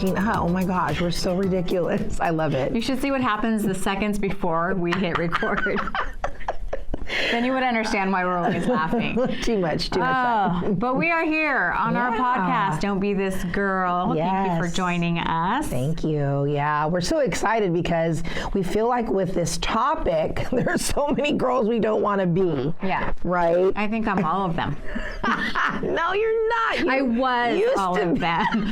talking. Oh my gosh, we're so ridiculous. I love it. You should see what happens the seconds before we hit record. Then you would understand why we're always laughing. Too much. But we are here on our podcast, Don't Be This Girl. Yes. Thank you for joining us. Thank you. Yeah, we're so excited because we feel like with this topic, there's so many girls we don't want to be. Yeah. Right? I think I'm all of them. No, you're not. I was all of them.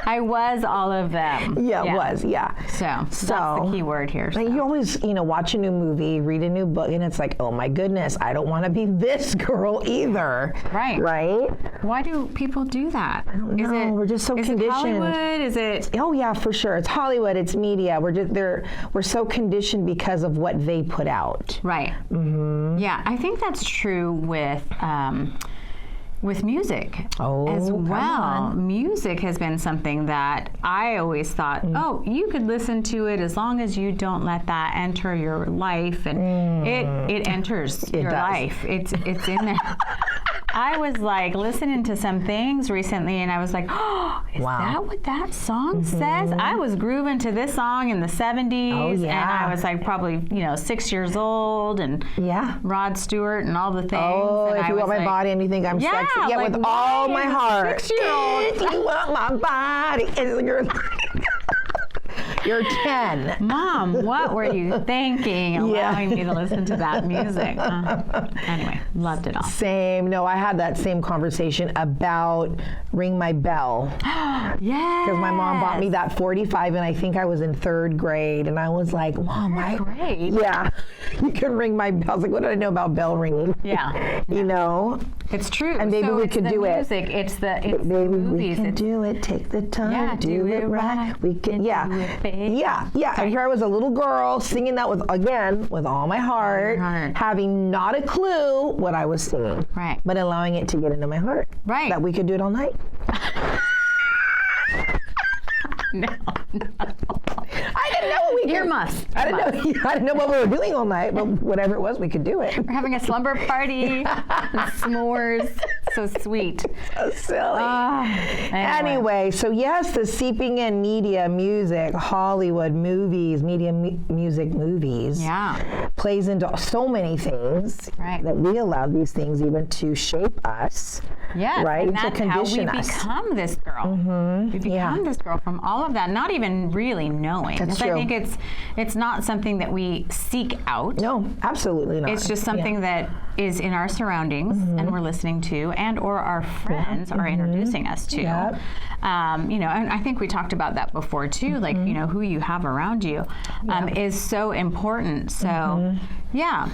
I was all of them. Yeah, was. So that's the key word here. Like you always, watch a new movie, read a new book, and it's like, oh my goodness, I don't want to be this girl either. Right. Why do people do that? I don't know. We're just so conditioned. Is it Hollywood? Is it? Oh yeah, for sure. It's Hollywood. It's media. We're so conditioned because of what they put out. Right. Mm-hmm. Yeah, I think that's true with music as well. Music has been something that I always thought, you could listen to it as long as you don't let that enter your life, and it enters your life. It's in there. I was like listening to some things recently, and I was like, is that what that song says? I was grooving to this song in the 70s, and I was like probably 6 years old, and Rod Stewart and all the things. Oh, and if you want my body and you think I'm sexy, like, with all my heart. 6-year-old. If you want my body, and you're 10. Mom, what were you thinking allowing me to listen to that music? Anyway, loved it all. Same. No, I had that same conversation about Ring My Bell. Yes. Because my mom bought me that 45, and I think I was in 3rd grade, and I was like, Mom, grade? Yeah, you can ring my bell. I was like, what do I know about bell ringing? Yeah. It's true. And maybe we could do music. It's the movies. We can do it. Take the time. Do it right. We can. Do it, babe. Yeah. And here I was, a little girl, singing that with all my heart, having not a clue what I was singing. Right. But allowing it to get into my heart. Right. That we could do it all night. No. I didn't know what we could. Earmuffs. I didn't know what we were doing all night, but whatever it was, we could do it. We're having a slumber party. S'mores. So sweet. So silly. Anyway, so yes, the seeping in media, music, Hollywood, movies, music, movies. Plays into so many things that we allow these things even to shape us. Yes, right? And that's how we become this girl. We become this girl from all of that, not even really knowing. That's true. I think it's not something that we seek out. No, absolutely not. It's just something that is in our surroundings and we're listening to, and or our friends are introducing us to. And I think we talked about that before too, like, who you have around you is so important. So, Yeah,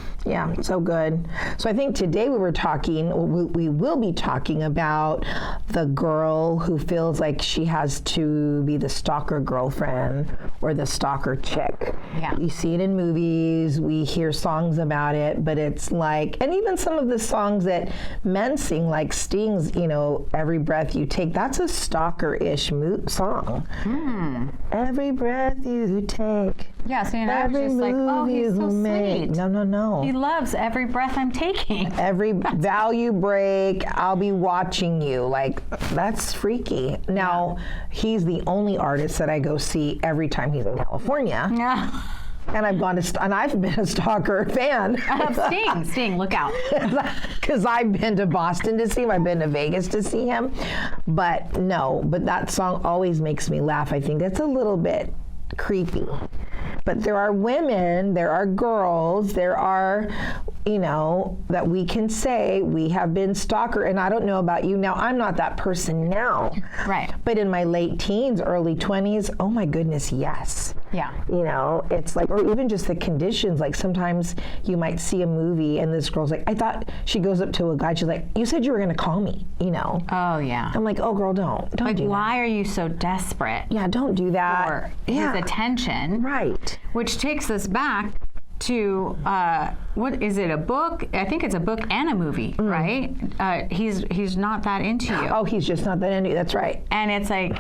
so good. So I think today we will be talking about the girl who feels like she has to be the stalker girlfriend or the stalker chick. Yeah. You see it in movies, we hear songs about it, but it's like, and even some of the songs that men sing, like Sting's, Every Breath You Take, that's a stalker-ish song. Every breath you take. Yeah, so I was just like, oh, he's so sweet. No. He loves every breath I'm taking. Every value break, I'll be watching you. Like, that's freaky. Now, he's the only artist that I go see every time he's in California. Yeah. And I've been a stalker fan. Sting, look out. Because I've been to Boston to see him, I've been to Vegas to see him. But that song always makes me laugh. I think that's a little bit creepy. But there are women, there are girls, there are, that we can say we have been stalker. And I don't know about you now, I'm not that person now. Right. But in my late teens, early 20s, oh my goodness, yes. Yeah. It's like, or even just the conditions. Like sometimes you might see a movie and this girl's like, I thought, she goes up to a guy, she's like, you said you were going to call me, Oh, yeah. I'm like, oh girl, don't do that. Why are you so desperate? Yeah, don't do that. For his attention. Right. Which takes us back to, what is it, a book? I think it's a book and a movie, right? He's not that into you. Oh, he's just not that into you, that's right. And it's like,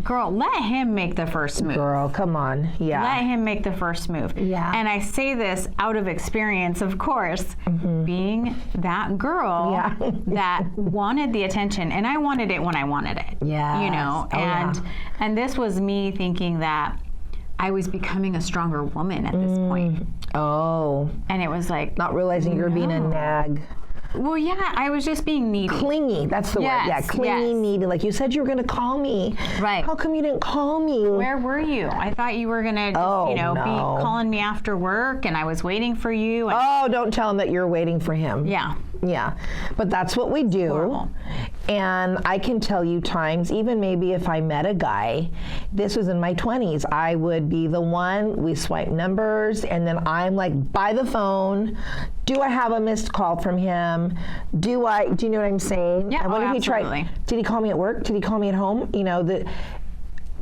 girl, let him make the first move. Girl, come on. Yeah. Let him make the first move. Yeah. And I say this out of experience, of course, being that girl that wanted the attention, and I wanted it when I wanted it. Yeah. You know, and this was me thinking that I was becoming a stronger woman at this point. Oh. And it was like, not realizing you're being a nag. Well, yeah, I was just being needy. Clingy, that's the word. Yeah, clingy, needy. Like you said you were going to call me. Right. How come you didn't call me? Where were you? I thought you were going to, be calling me after work, and I was waiting for you. And don't tell him that you're waiting for him. Yeah. Yeah, but that's what we do. Horrible. And I can tell you times, even maybe if I met a guy, this was in my 20s, I would be the one, we swipe numbers, and then I'm like by the phone, do I have a missed call from him? Do you know what I'm saying? Yeah, and what if absolutely. he tried, did he call me at work? Did he call me at home? You know,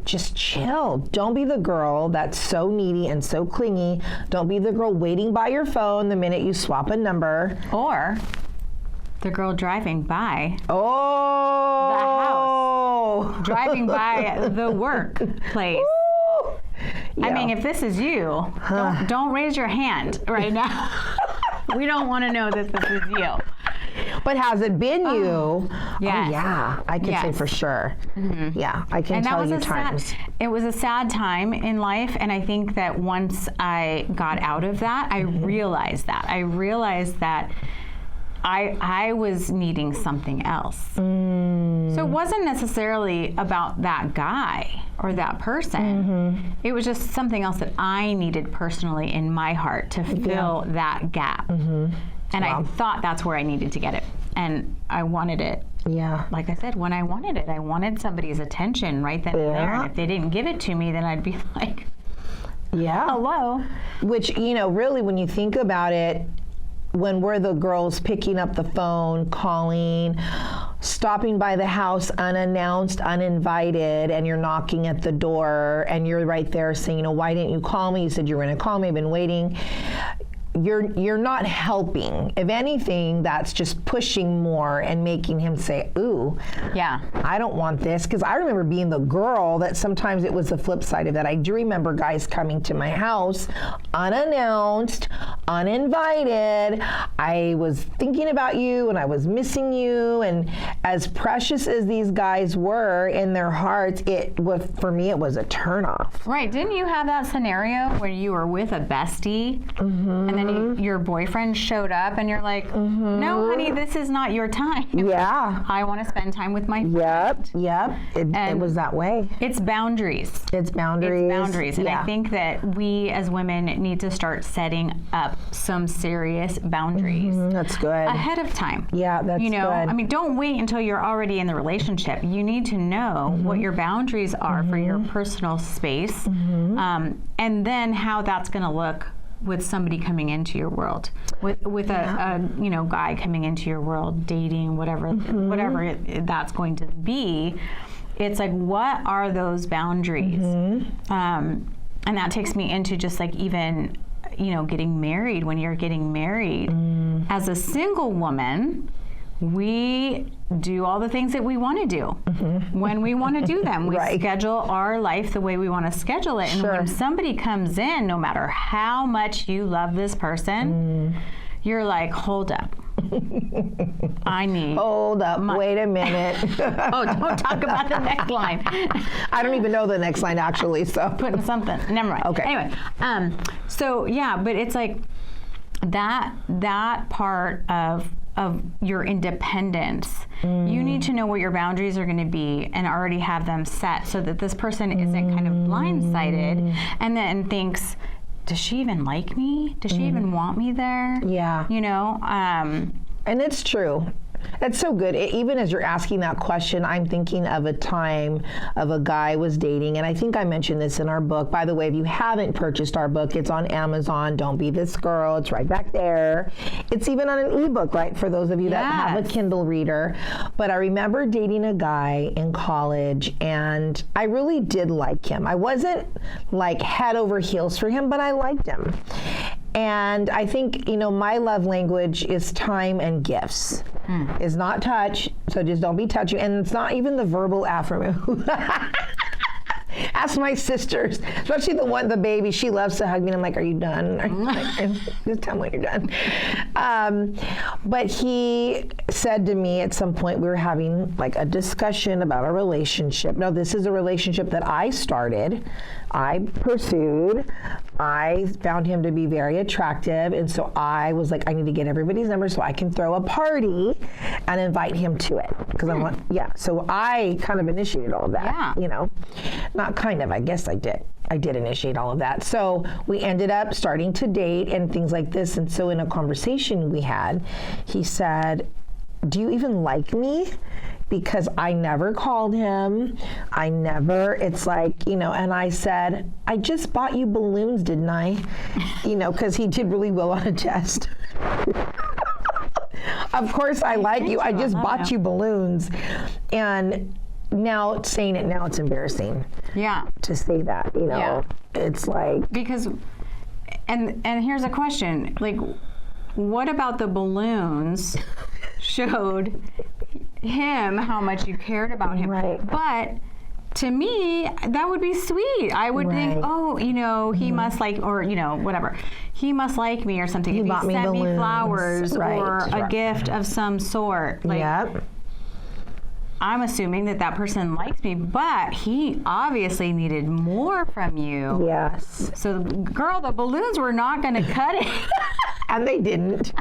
just chill. Don't be the girl that's so needy and so clingy. Don't be the girl waiting by your phone the minute you swap a number. Or the girl driving by the house. Driving by the workplace. Yeah. I mean, if this is you, don't raise your hand right now. We don't want to know that this is you. But has it been you? Yes. Oh, yeah, I can say for sure. Yeah, I can tell you times. It was a sad time in life, and I think that once I got out of that, I realized that. I was needing something else. So it wasn't necessarily about that guy or that person. It was just something else that I needed personally in my heart to fill that gap. And I thought that's where I needed to get it. And I wanted it. Yeah. Like I said, when I wanted it, I wanted somebody's attention right then and there. And if they didn't give it to me, then I'd be like, hello. Which, really when you think about it, when we're the girls picking up the phone, calling, stopping by the house unannounced, uninvited, and you're knocking at the door and you're right there saying, why didn't you call me? You said you were going to call me. I've been waiting. You're not helping. If anything, that's just pushing more and making him say, ooh, I don't want this. Because I remember being the girl that sometimes it was the flip side of that. I do remember guys coming to my house unannounced, uninvited. I was thinking about you and I was missing you. And as precious as these guys were in their hearts, for me, it was a turnoff. Right. Didn't you have that scenario where you were with a bestie and then your boyfriend showed up and you're like, no, honey, this is not your time. Yeah. I want to spend time with my friend. Yep. It was that way. It's boundaries. And I think that we as women need to start setting up some serious boundaries. That's good. Ahead of time. Yeah, that's good. I mean, don't wait until you're already in the relationship. You need to know what your boundaries are for your personal space, and then how that's going to look with somebody coming into your world, with a guy coming into your world, dating, whatever that's going to be. It's like, what are those boundaries? And that takes me into just like even, getting married. When you're getting married, as a single woman, we do all the things that we want to do when we want to do them. We schedule our life the way we want to schedule it. And when somebody comes in, no matter how much you love this person, you're like, hold up. Hold up. Wait a minute. Don't talk about the next line. I don't even know the next line actually. So putting something. Never mind. Okay. Anyway, but it's like that part of your independence. You need to know what your boundaries are going to be and already have them set so that this person isn't kind of blindsided and then thinks, does she even like me? Does she even want me there? Yeah. And it's true. That's so good. Even as you're asking that question, I'm thinking of a time of a guy was dating, and I think I mentioned this in our book. By the way, if you haven't purchased our book, it's on Amazon. Don't Be This Girl. It's right back there. It's even on an ebook, right, for those of you that have a Kindle reader. But I remember dating a guy in college, and I really did like him. I wasn't like head over heels for him, but I liked him. And I think, my love language is time and gifts. It's not touch, so just don't be touchy. And it's not even the verbal affirmation. Ask my sisters, especially the baby. She loves to hug me. And I'm like, "Are you done? Just tell me when you're done." But he said to me at some point, we were having like a discussion about a relationship. Now, this is a relationship that I started, I pursued. I found him to be very attractive, and so I was like, I need to get everybody's number so I can throw a party and invite him to it. Because I want, so I kind of initiated all of that, Not kind of, I guess I did. I did initiate all of that. So we ended up starting to date and things like this, and so in a conversation we had, he said, "Do you even like me?" Because I never called him. It's like, and I said, "I just bought you balloons, didn't I?" Because he did really well on a test. Of course I like you. I just bought you balloons. And now saying it now, it's embarrassing. Yeah. To say that, It's like. Because, and here's a question, like, what about the balloons showed him how much you cared about him? Right. But to me, that would be sweet. I would think, he must like, or whatever, he must like me or something. He bought me sent balloons. me flowers or a Right. gift of some sort. Like, Yep. I'm assuming that person likes me, but he obviously needed more from you. Yes. So, girl, the balloons were not going to cut it. And they didn't.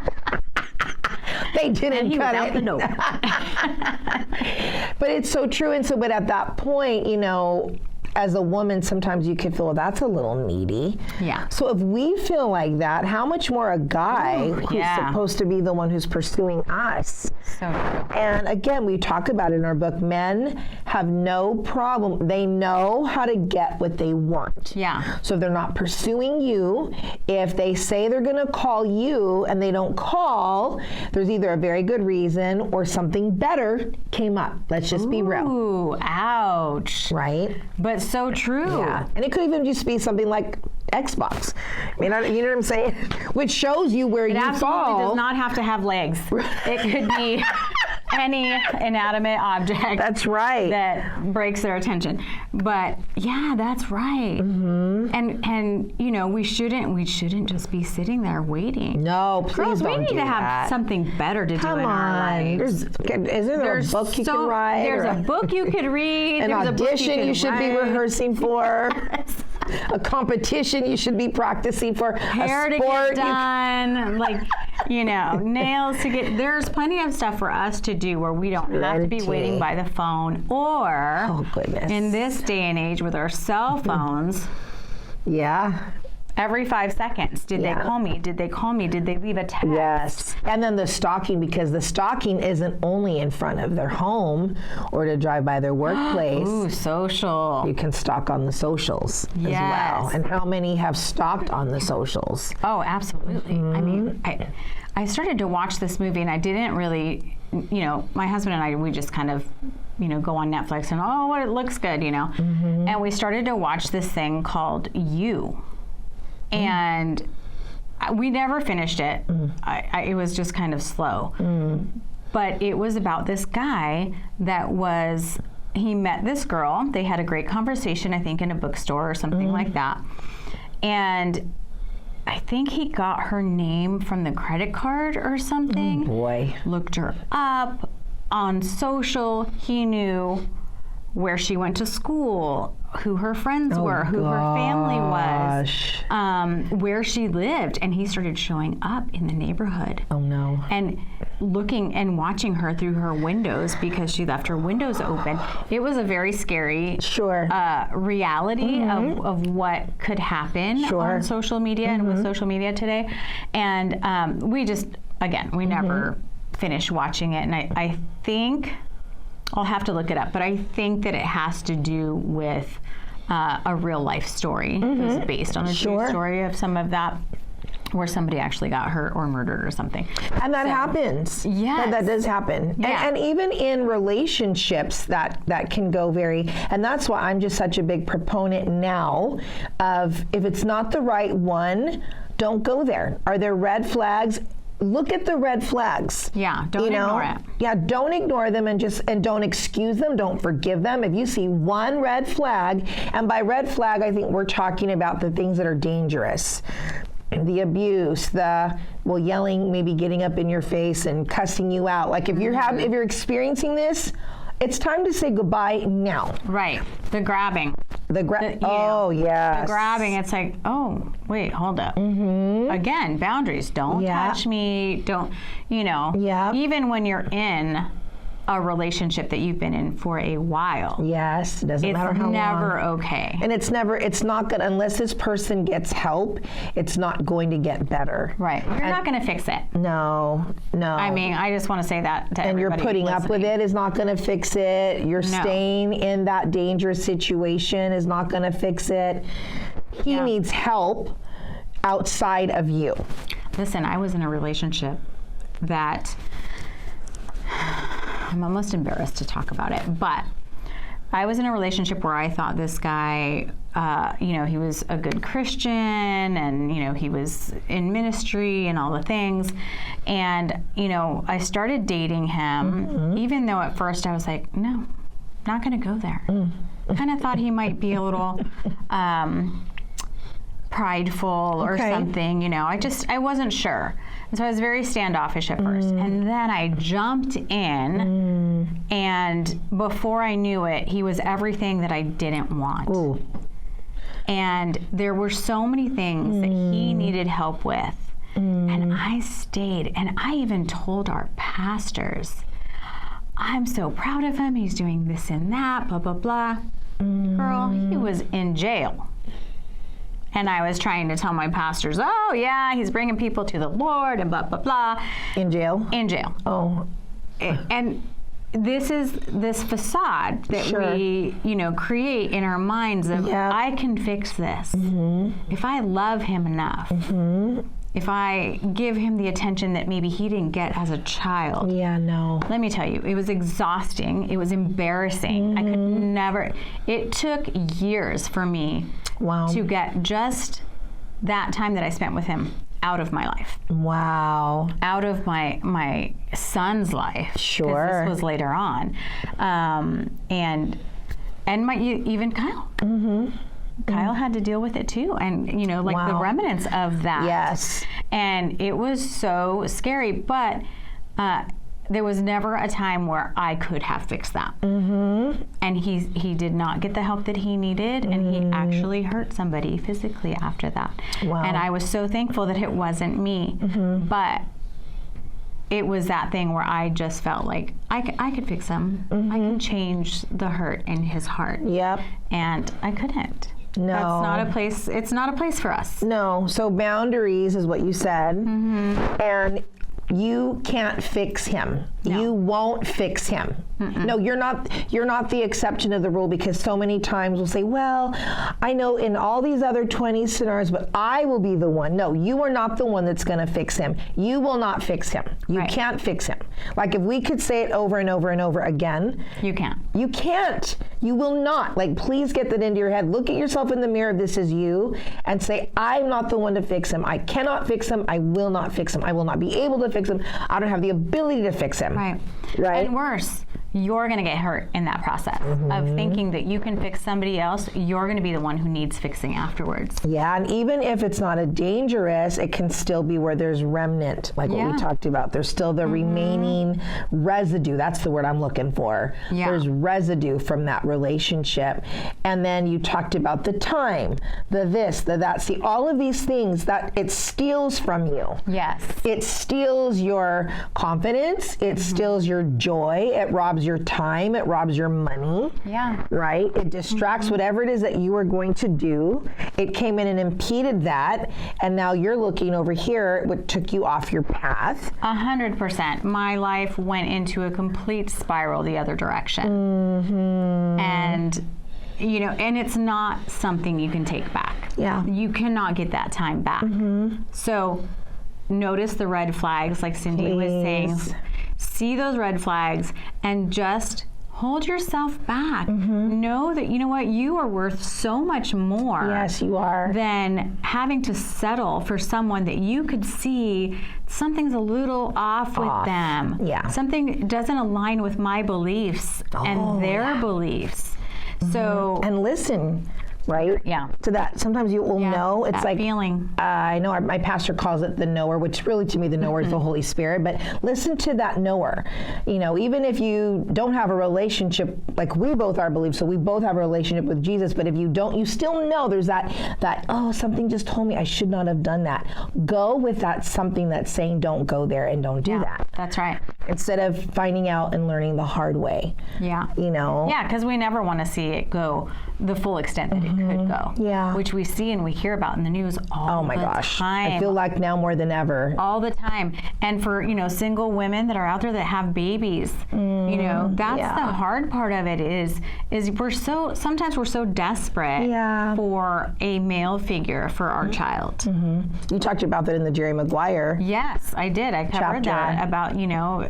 They didn't And he cut was out it. the door. But it's so true. And so, but at that point, as a woman, sometimes you can feel, well, that's a little needy. Yeah. So if we feel like that, how much more a guy who's supposed to be the one who's pursuing us? So true. And again, we talk about it in our book, men have no problem. They know how to get what they want. Yeah. So if they're not pursuing you, if they say they're going to call you and they don't call, there's either a very good reason or something better came up. Let's just be real. Ooh, ouch. Right? But so true. Yeah. And it could even just be something like Xbox. I mean, you know what I'm saying? Which shows you where you fall. It absolutely does not have to have legs. It could be any inanimate object. That's right. That breaks their attention. But yeah, that's right. Mm-hmm. And we shouldn't just be sitting there waiting. No, please Girls, don't we need do to have that. something better to do in our lives. Isn't there a book you can write? There's a book you could read. An audition you should be rehearsing for. A competition you should be practicing for. Hair a to sport get done, nails to get. There's plenty of stuff for us to do where we don't have to be waiting by the phone, or oh goodness, in this day and age with our cell phones. Yeah. Every 5 seconds, did they call me? Did they call me? Did they leave a text? Yes. And then the stalking, because the stalking isn't only in front of their home or to drive by their workplace. Ooh, social. You can stalk on the socials as well. And how many have stalked on the socials? Oh, absolutely. Mm-hmm. I mean, I started to watch this movie and I didn't really, my husband and I, we just kind of, go on Netflix and, it looks good, Mm-hmm. And we started to watch this thing called You. And we never finished it. It was just kind of slow. But it was about this guy he met this girl. They had a great conversation, I think, in a bookstore or something like that. And I think he got her name from the credit card or something. Oh boy. Looked her up on social. He knew where she went to school, who her friends were, who her family was, where she lived, and he started showing up in the neighborhood. Oh no. And looking and watching her through her windows because she left her windows open. It was a very scary reality of what could happen on social media and with social media today. And we never finished watching it. And I think, I'll have to look it up, but I think that it has to do with a real life story. It was based on a true story of some of that, where somebody actually got hurt or murdered or something. And that happens. Yes. That does happen. Yeah. And even in relationships that can go and that's why I'm just such a big proponent now of, if it's not the right one, don't go there. Are there red flags? look at the red flags. Yeah, don't ignore it. Yeah, don't ignore them and don't excuse them, don't forgive them. If you see one red flag, and by red flag, I think we're talking about the things that are dangerous. The abuse, yelling, maybe getting up in your face and cussing you out. Like if you're experiencing this, it's time to say goodbye now. Right. The grabbing. Oh, yes. The grabbing, it's like, oh, wait, hold up. Again, boundaries. Don't touch me. Don't, even when you're in a relationship that you've been in for a while. Yes, it doesn't matter how long. It's never okay. And it's not good, unless this person gets help, it's not going to get better. Right. You're not going to fix it. No. I mean, I just want to say that to everybody. And you're putting up with it is not going to fix it. You're staying in that dangerous situation is not going to fix it. He needs help outside of you. Listen, I was in a relationship that I'm almost embarrassed to talk about it, but I was in a relationship where I thought this guy, he was a good Christian and, he was in ministry and all the things. And, I started dating him, even though at first I was like, no, not going to go there. Kind of thought he might be a little prideful or something, I wasn't sure. And so I was very standoffish at first. And then I jumped in, and before I knew it, he was everything that I didn't want. Ooh. And there were so many things that he needed help with. And I stayed, and I even told our pastors, I'm so proud of him. He's doing this and that, blah, blah, blah. Girl, he was in jail. And I was trying to tell my pastors, oh, yeah, he's bringing people to the Lord and blah, blah, blah. In jail? In jail. Oh. And this is this facade that we, create in our minds of, I can fix this. If I love him enough. If I give him the attention that maybe he didn't get as a child. Yeah, no. Let me tell you, it was exhausting. It was embarrassing. I could never. It took years for me to get just that time that I spent with him out of my life. Wow. Out of my son's life. Sure. Because this was later on. And even Kyle. Kyle had to deal with it too, and the remnants of that. Yes. And it was so scary, but there was never a time where I could have fixed that. And he did not get the help that he needed, and he actually hurt somebody physically after that. Wow. And I was so thankful that it wasn't me, but it was that thing where I just felt like I could fix him. I can change the hurt in his heart. Yep. And I couldn't. No. That's not a place. It's not a place for us. No. So boundaries is what you said. And you can't fix him. No. You won't fix him. No, you're not the exception of the rule, because so many times we'll say, well, I know in all these other 20 scenarios, but I will be the one. No, you are not the one that's going to fix him. You will not fix him. You can't fix him. Like if we could say it over and over and over again. You can't. You can't. You will not. Like, please get that into your head. Look at yourself in the mirror. This is you, and say, I'm not the one to fix him. I cannot fix him. I will not fix him. I will not be able to fix him. I don't have the ability to fix him. Right. And worse, you're going to get hurt in that process of thinking that you can fix somebody else. You're going to be the one who needs fixing afterwards. Yeah, and even if it's not a dangerous, it can still be where there's remnant, like what we talked about. There's still the remaining residue. That's the word I'm looking for. Yeah. There's residue from that relationship. And then you talked about the time, the this, the that. See, all of these things that it steals from you. Yes. It steals your confidence. It steals your joy. It robs your time. It robs your money. Yeah. Right? It distracts whatever it is that you are going to do. It came in and impeded that, and now you're looking over here, what took you off your path. 100%. My life went into a complete spiral the other direction. And and it's not something you can take back. Yeah. You cannot get that time back. So notice the red flags, like Cyndi was saying. See those red flags and just hold yourself back. Know that, you know what, you are worth so much more. Yes, you are. Than having to settle for someone that you could see something's a little off with them. Yeah. Something doesn't align with my beliefs and their beliefs. So, and listen, right? Yeah. To that, sometimes you will know. It's that like feeling. I know my pastor calls it the knower, which really to me the knower is the Holy Spirit. But listen to that knower. You know, even if you don't have a relationship, like we both are believers, so we both have a relationship with Jesus. But if you don't, you still know there's that oh, something just told me I should not have done that. Go with that something that's saying don't go there and don't do that. That's right. Instead of finding out and learning the hard way. Yeah. You know. Yeah, because we never want to see it go the full extent that it could go. Yeah. Which we see and we hear about in the news all the time. Oh my gosh. I feel like now more than ever. All the time. And for, you know, single women that are out there that have babies, you know, that's the hard part of it is sometimes we're so desperate for a male figure for our child. You talked about that in the Jerry Maguire. Yes, I did. I covered that about, you know,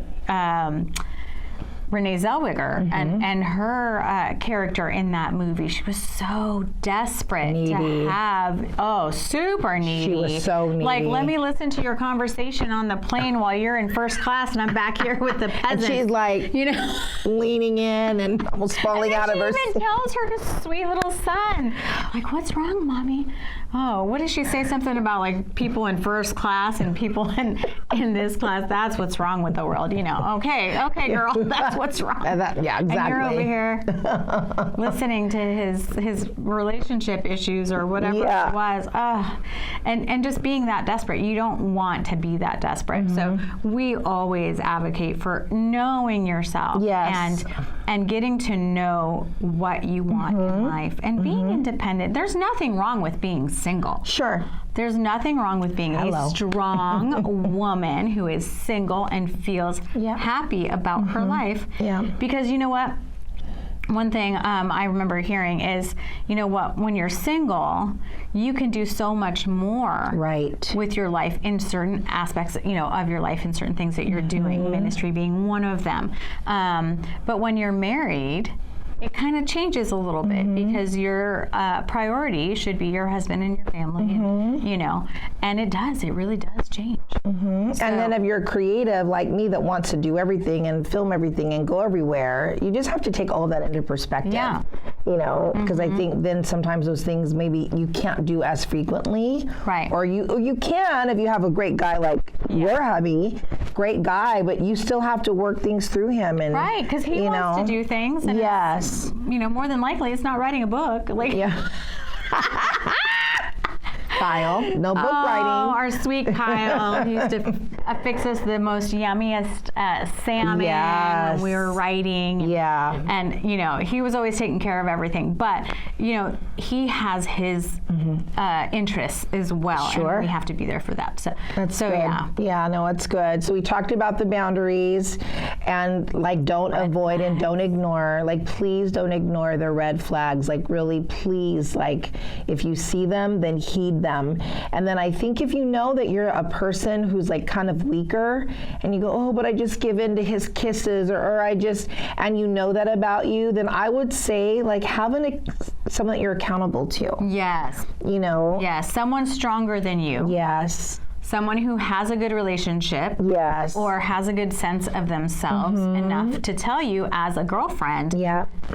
Renee Zellweger and her character in that movie. She was so desperate to have, super needy. She was so needy. Like, let me listen to your conversation on the plane while you're in first class and I'm back here with the peasants. And she's like, you know, leaning in and almost falling out of her. She even tells her sweet little son, like, what's wrong, Mommy? Oh, what did she say? Something about like people in first class and people in this class. That's what's wrong with the world, you know. Okay, girl, that's what's wrong. Yeah, exactly. And you're over here listening to his relationship issues or whatever it was. And just being that desperate. You don't want to be that desperate. So we always advocate for knowing yourself and getting to know what you want in life and being independent. There's nothing wrong with being single. Sure. There's nothing wrong with being a strong woman who is single and feels happy about her life. Yeah. Because you know what? One thing I remember hearing is, you know what, when you're single, you can do so much more with your life in certain aspects, you know, of your life and certain things that you're doing, ministry being one of them. But when you're married, it kind of changes a little bit because your priority should be your husband and your family, and, you know, and it really does change. So, and then if you're creative like me that wants to do everything and film everything and go everywhere, you just have to take all of that into perspective. Yeah. You know, because I think then sometimes those things maybe you can't do as frequently. Right. Or you can if you have a great guy like your hubby, great guy, but you still have to work things through him. And because he wants to do things. And you know, more than likely, it's not writing a book. Like, Kyle, no book writing. Oh, our sweet Kyle. He used to fix us the most yummiest salmon when we were writing. Yeah. And, you know, he was always taking care of everything. But, you know, he has his interests as well. Sure. And we have to be there for that. So, that's good. Yeah, no, it's good. So we talked about the boundaries and, like, don't avoid and don't ignore. Like, please don't ignore the red flags. Like, really, please, like, if you see them, then heed them. And then I think if you know that you're a person who's like kind of weaker and you go, oh, but I just give in to his kisses or I just, and you know that about you, then I would say like have someone that you're accountable to. Yes. You know? Yes. Someone stronger than you. Yes. Someone who has a good relationship. Yes. Or has a good sense of themselves enough to tell you as a girlfriend,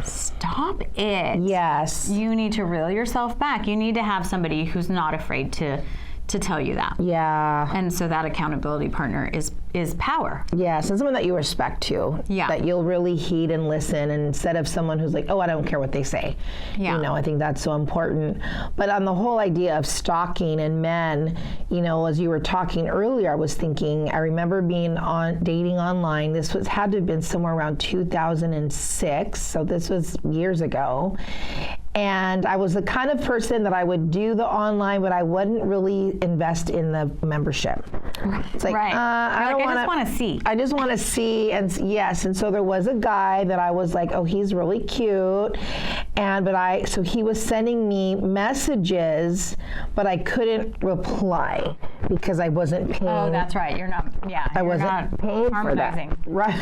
stop it. Yes. You need to reel yourself back. You need to have somebody who's not afraid to tell you that. Yeah. And so that accountability partner is power. Yes, and someone that you respect too. Yeah. That you'll really heed and listen, and instead of someone who's like, oh, I don't care what they say. Yeah. You know, I think that's so important. But on the whole idea of stalking and men, you know, as you were talking earlier, I was thinking, I remember being dating online. This had to have been somewhere around 2006. So this was years ago. And I was the kind of person that I would do the online, but I wouldn't really invest in the membership. It's like, I just want to see. I just want to see, and yes. And so there was a guy that I was like, oh, he's really cute, so he was sending me messages, but I couldn't reply because I wasn't paying. Oh, that's right. You're not. Yeah. I wasn't paying for that. Right.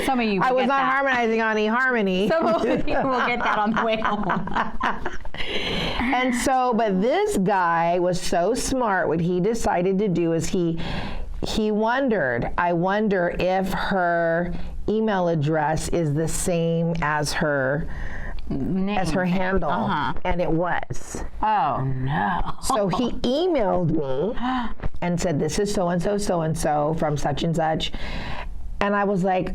Some of you will I was get not that. harmonizing on eHarmony. Some of you will get that on the way home. And so, but this guy was so smart. What he decided to do is he wondered, I wonder if her email address is the same as her handle. And it was. Oh, no. So he emailed me and said, this is so-and-so, so-and-so from such and such. And I was like,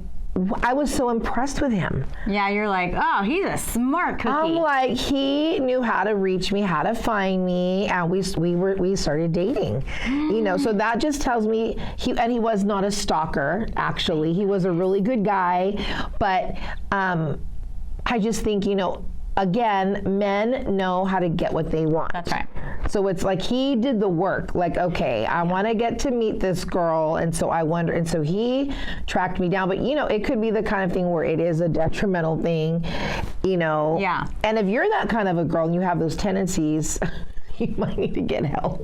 I was so impressed with him. Yeah, you're like, oh, he's a smart cookie. I'm like, he knew how to reach me, how to find me, and we started dating. You know, so that just tells me he was not a stalker. Actually, he was a really good guy, but I just think, you know, again, men know how to get what they want. That's right. So it's like he did the work. Like, okay, I want to get to meet this girl, and so I wonder. And so he tracked me down. But you know, it could be the kind of thing where it is a detrimental thing, you know. Yeah. And if you're that kind of a girl and you have those tendencies, you might need to get help.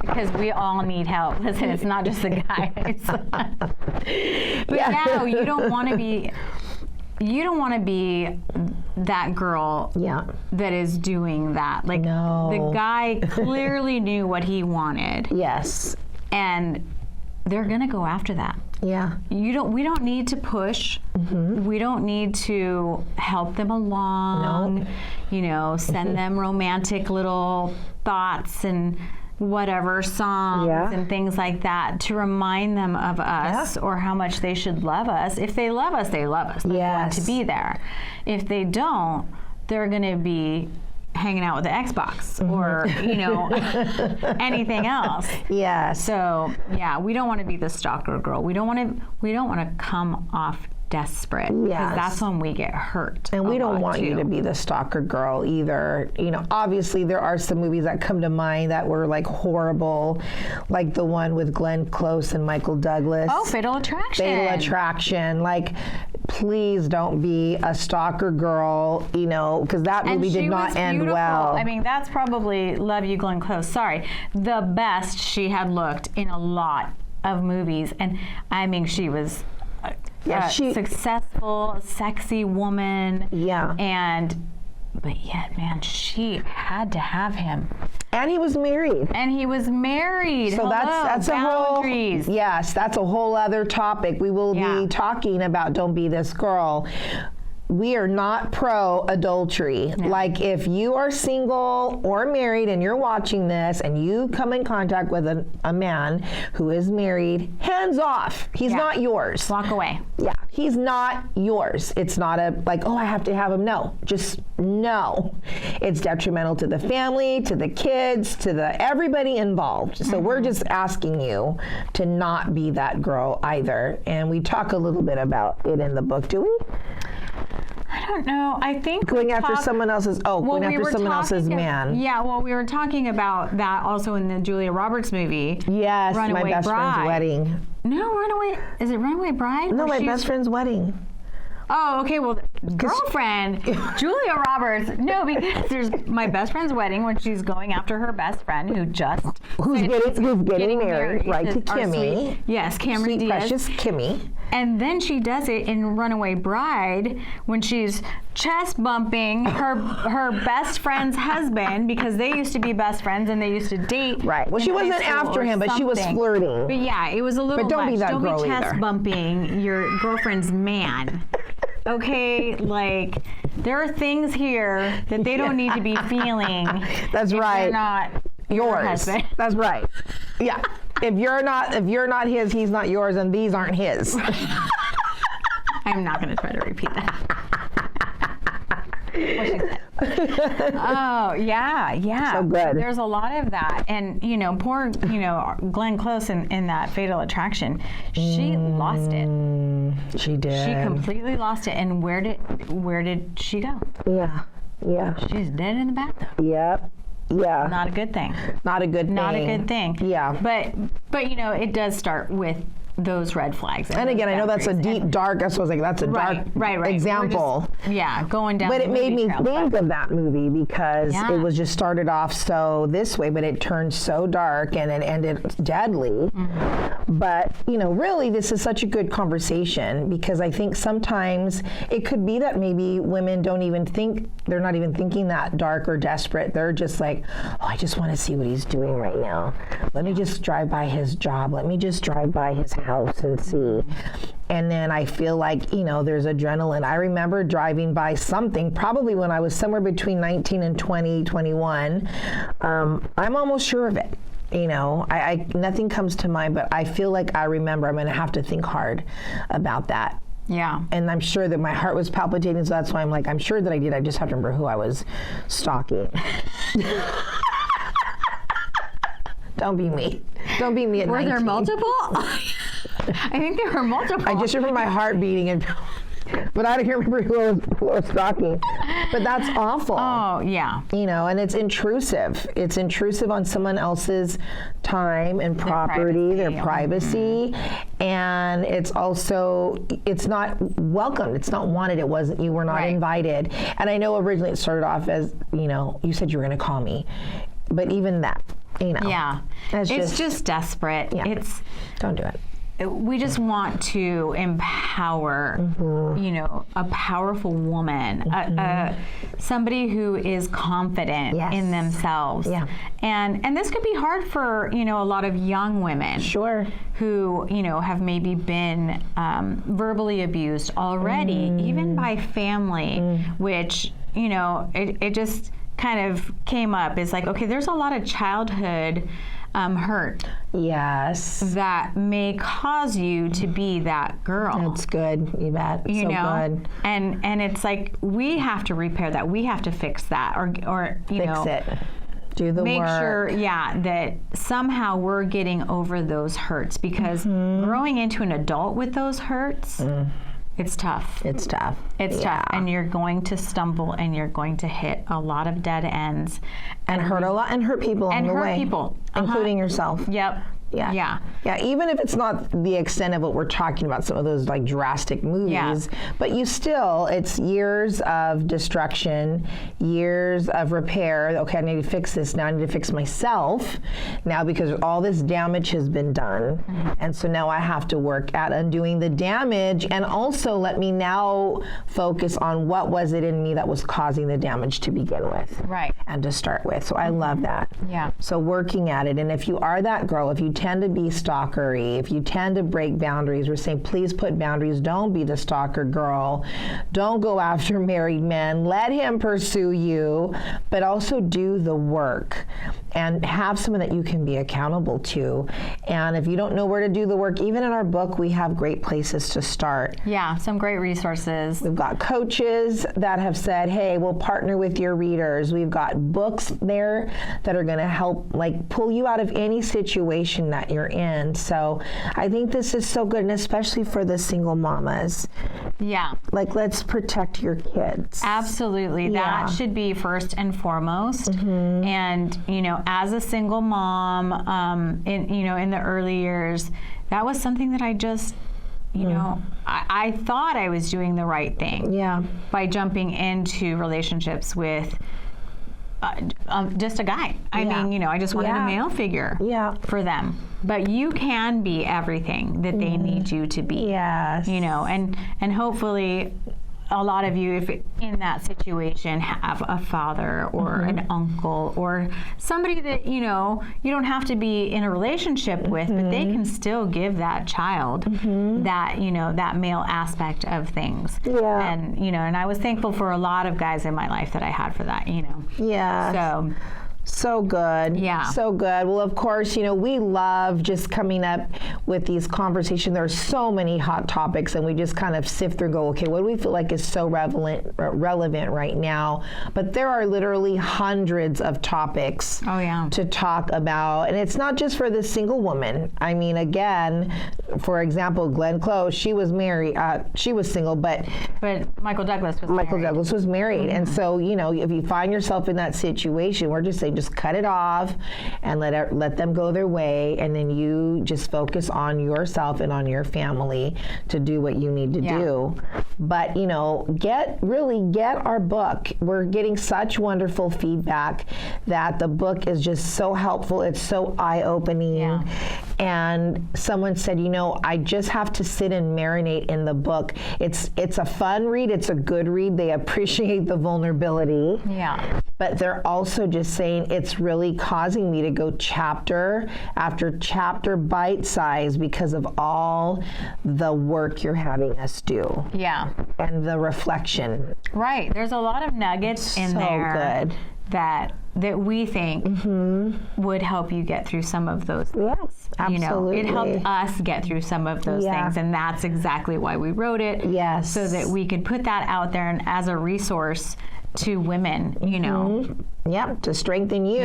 Because we all need help. Listen, it's not just the guys. But yeah, you don't want to be. You don't want to be that girl that is doing that. Like, the guy clearly knew what he wanted. Yes. And they're going to go after that. Yeah. We don't need to push. We don't need to help them along. You know, send them romantic little thoughts and whatever songs and things like that to remind them of us or how much they should love us. If they love us, they love us. They're going to be there. If they don't, they're going to be hanging out with the Xbox or, you know, anything else. Yeah. So, yeah, we don't want to be the stalker girl. We don't want to come off desperate, because that's when we get hurt. And we don't want you to be the stalker girl either. You know, obviously there are some movies that come to mind that were like horrible, like the one with Glenn Close and Michael Douglas. Oh, Fatal Attraction. Fatal Attraction. Like, please don't be a stalker girl, you know, because that movie did not end well. I mean, that's probably, love you, Glenn Close, sorry, the best she had looked in a lot of movies. And I mean, she was successful, sexy woman. Yeah. But yet, man, she had to have him. And he was married. So that's boundaries. That's a whole other topic. We will be talking about Don't Be This Girl. We are not pro-adultery. No. Like, if you are single or married and you're watching this and you come in contact with a man who is married, hands off. He's not yours. Walk away. Yeah, he's not yours. It's not like, oh, I have to have him. No, just no. It's detrimental to the family, to the kids, to everybody involved. So we're just asking you to not be that girl either. And we talk a little bit about it in the book, do we? I don't know. I think going after someone else's man. Yeah, well, we were talking about that also in the Julia Roberts movie. Yes, Runaway My Best Bride. Friend's Wedding. No, Runaway. Is it Runaway Bride? No, My Best Friend's Wedding. Oh, okay. Well, girlfriend, Julia Roberts. No, because there's My Best Friend's Wedding when she's going after her best friend who's getting married, right, to Kimmy. Yes, Cameron Sweet, Diaz. precious Kimmy. And then she does it in Runaway Bride when she's chest bumping her best friend's husband, because they used to be best friends and they used to date. Right. Well, she wasn't after him, but she was flirting. But yeah, it was a little. But don't much. be that girl Don't be chest either. bumping your girlfriend's man. Okay, like, there are things here that they don't need to be feeling. That's right. They're not yours. Husband. That's right. Yeah. If you're not his, he's not yours, and these aren't his. I'm not going to try to repeat that. What she said. Oh, yeah. So good. There's a lot of that. And, poor, Glenn Close in that Fatal Attraction, she lost it. She did. She completely lost it. And where did she go? Yeah. She's dead in the bathtub. Yep. Yeah. Not a good thing. Not a good thing. Not a good thing. Yeah. But it does start with those red flags. And again, I know that's a deep, dark, that's what I was like, that's a dark example. Going down but the it made me think of that movie because it was just started off so this way, but it turned so dark and it ended deadly. But, you know, really this is such a good conversation because I think sometimes it could be that maybe women don't even think, they're not even thinking that dark or desperate. They're just like, oh, I just want to see what he's doing right now. Let me just drive by his job. Let me just drive by his house and see. And then I feel like, you know, there's adrenaline. I remember driving by something, probably when I was somewhere between 19 and 20, 21. I'm almost sure of it. You know, I nothing comes to mind, but I feel like I remember. I'm going to have to think hard about that. Yeah. And I'm sure that my heart was palpitating, so that's why I'm like, I'm sure that I did. I just have to remember who I was stalking. Don't be me. Don't be me at 19. Were there multiple? I think there were multiple. I just remember my heart beating, but I don't remember who I was stalking. But that's awful. Oh, yeah. You know, and it's intrusive. It's intrusive on someone else's time and property, their privacy. And it's also, it's not welcomed. It's not wanted. It wasn't, you were not invited. And I know originally it started off as, you know, you said you were going to call me. But even that, you know. Yeah. It's just desperate. Yeah. Don't do it. We just want to empower, you know, a powerful woman, somebody who is confident in themselves. Yeah. And this could be hard for, you know, a lot of young women. Sure. Who, you know, have maybe been verbally abused already, even by family, which, you know, it just kind of came up. It's like, okay, there's a lot of childhood hurt. Yes. That may cause you to be that girl. That's good, Yvette. You so know? Good. And it's like, we have to repair that. We have to fix that. Or you know. Fix it. Do the work. Make sure, that somehow we're getting over those hurts because growing into an adult with those hurts, it's tough. It's tough. It's tough. And you're going to stumble and you're going to hit a lot of dead ends. And hurt a lot and hurt people along the way. And hurt people. Including yourself. Yep. Yeah. Even if it's not the extent of what we're talking about, some of those like drastic movies, but it's years of destruction, years of repair. Okay, I need to fix this now. I need to fix myself now because all this damage has been done. And so now I have to work at undoing the damage and also let me now focus on what was it in me that was causing the damage to begin with. Right. And to start with. So I love that. Yeah. So working at it. And if you are that girl, if you tend to be stalkery, if you tend to break boundaries, we're saying please put boundaries. Don't be the stalker girl. Don't go after married men. Let him pursue you, but also do the work and have someone that you can be accountable to. And if you don't know where to do the work, even in our book, we have great places to start. Yeah, some great resources. We've got coaches that have said, hey, we'll partner with your readers. We've got books there that are going to help like pull you out of any situation that you're in. So I think this is so good, and especially for the single mamas. Yeah. Like, let's protect your kids. Absolutely. That should be first and foremost. And, you know, as a single mom, in the early years, that was something that I just, you know, I thought I was doing the right thing. Yeah. By jumping into relationships with just a guy. I mean, you know, I just wanted a male figure for them. But you can be everything that they need you to be. Yes. You know, and hopefully a lot of you, if in that situation, have a father or an uncle or somebody that, you know, you don't have to be in a relationship with, but they can still give that child that, you know, that male aspect of things. Yeah. And, you know, and I was thankful for a lot of guys in my life that I had for that, you know. Yeah. So good. Yeah. So good. Well, of course, you know, we love just coming up with these conversations. There are so many hot topics, and we just kind of sift through and go, okay, what do we feel like is so relevant right now? But there are literally hundreds of topics to talk about. And it's not just for the single woman. I mean, again, for example, Glenn Close, she was married. She was single, but Michael Douglas was married. And so, you know, if you find yourself in that situation, we're just saying, just cut it off and let them go their way, and then you just focus on yourself and on your family to do what you need to do. But, you know, get our book. We're getting such wonderful feedback that the book is just so helpful. It's so eye-opening. Yeah. And someone said, you know, I just have to sit and marinate in the book. It's a fun read. It's a good read. They appreciate the vulnerability. Yeah. But they're also just saying it's really causing me to go chapter after chapter bite size because of all the work you're having us do. Yeah. And the reflection. Right. There's a lot of nuggets in there that we think would help you get through some of those things. Yes, absolutely. You know, it helped us get through some of those things, and that's exactly why we wrote it. Yes. So that we could put that out there and as a resource to women, you know. Yep, to strengthen you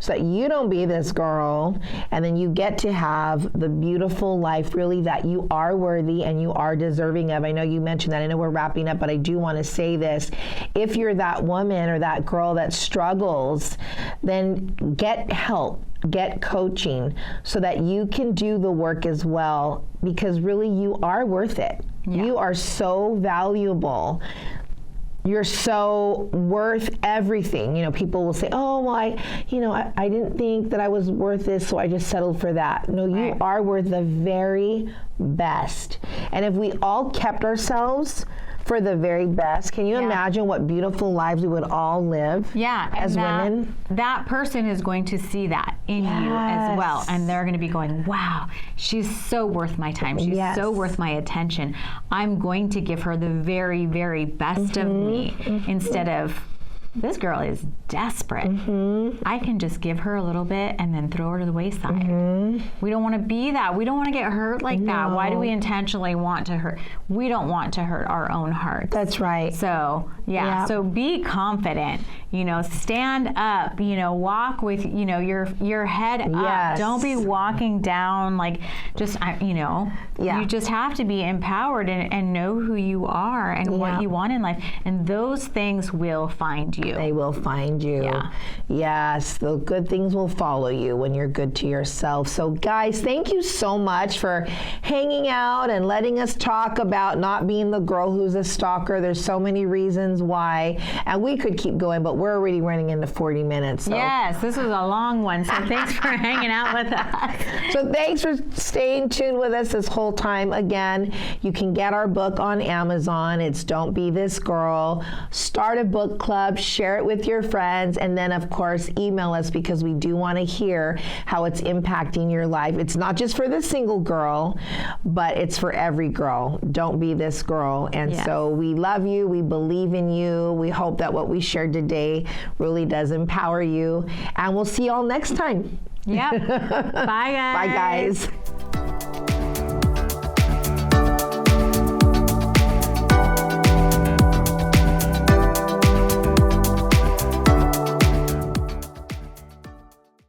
so that you don't be this girl, and then you get to have the beautiful life really that you are worthy and you are deserving of. I know you mentioned that. I know we're wrapping up, but I do want to say this. If you're that woman or that girl that struggles, then get help. Get coaching so that you can do the work as well, because really you are worth it. Yeah. You are so valuable. You're so worth everything. You know, people will say, oh, well, I didn't think that I was worth this, so I just settled for that. No, you are worth the very best. And if we all kept ourselves for the very best, can you imagine what beautiful lives we would all live as women? That person is going to see that in you as well. And they're going to be going, wow, she's so worth my time. She's so worth my attention. I'm going to give her the very, very best of me instead of, this girl is desperate. I can just give her a little bit and then throw her to the wayside. We don't want to be that. We don't want to get hurt like that. Why do we intentionally want to hurt? We don't want to hurt our own hearts. That's right. So, so be confident. You know, stand up. You know, walk with, you know, your head up. Don't be walking down like just, you know. You just have to be empowered and know who you are and what you want in life. And those things will find you. They will find you. Yes, the good things will follow you when you're good to yourself. So guys, thank you so much for hanging out and letting us talk about not being the girl who's a stalker. There's so many reasons why, and we could keep going, but we're already running into 40 minutes. So. Yes, this was a long one, so thanks for hanging out with us. So thanks for staying tuned with us this whole time. Again, you can get our book on Amazon. It's Don't Be This Girl. Start a book club, share it with your friends, and then of course email us, because we do want to hear how it's impacting your life. It's not just for the single girl, but it's for every girl. Don't be this girl. And so we love you. We believe in you. We hope that what we shared today really does empower you. And we'll see you all next time. Yep. Bye, guys. Bye, guys.